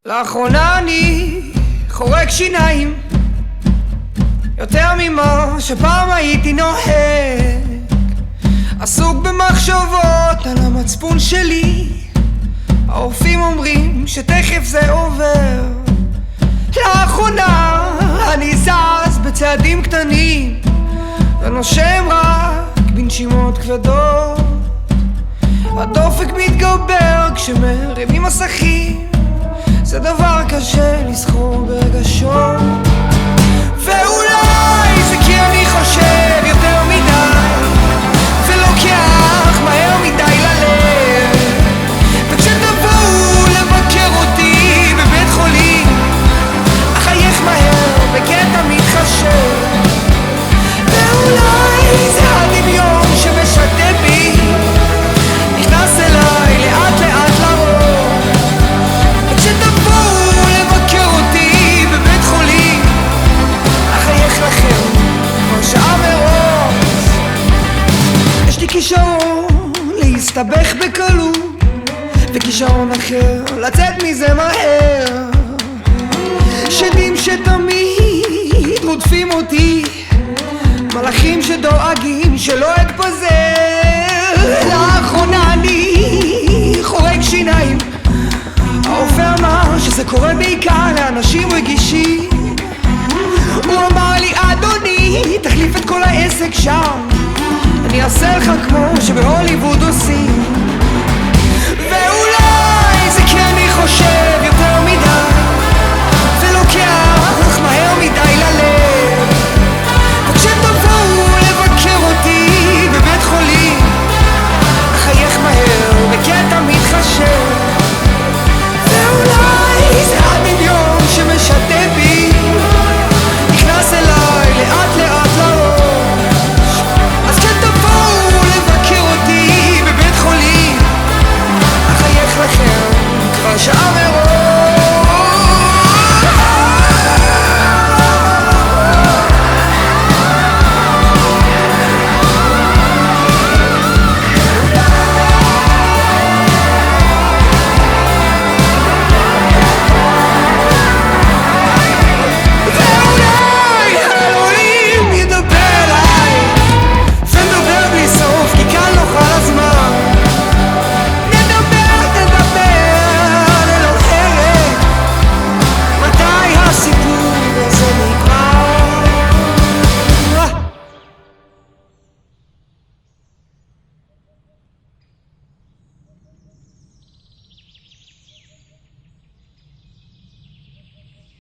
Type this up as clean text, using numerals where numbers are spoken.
לאחרונה אני חורק שיניים יותר ממה שפעם הייתי נוהג, עסוק במחשבות על המצפון שלי. הרופאים אומרים שתכף זה עובר. לאחרונה אני זז בצעדים קטנים ונושם רק בנשימות כבדות. הדופק מתגבר כשמרימים מסכים, זה דבר קשה לזכור ברגשות. ואולי זה כי אני חושב יותר מדי ולוקח מהר מדי ללב, וכשתבואו לבקר אותי בבית חולים אחייך מהר בקטע מתחשב. ואולי זה הדמיון שמשתף בי, נכנס אליי לאט לאט לראש, וכשתבואו לבקר אותי בבית חולים אחייך לכם כבר שעה מראש. יש לי כישרון להסתבך בקלות וכישרון אחר לצאת מזה מהר, שדים שתמיד רודפים אותי, מלאכים שדואגים שלא אתפזר. לאחרונה אני חורק שיניים, הרופא אמר שזה קורה בעיקר לאנשים רגישים. הוא אמר לי, אדוני, תחליף את כל העסק שם, אני אעשה לך כמו שבהוליווד עושים. ואולי זה כי אני חושב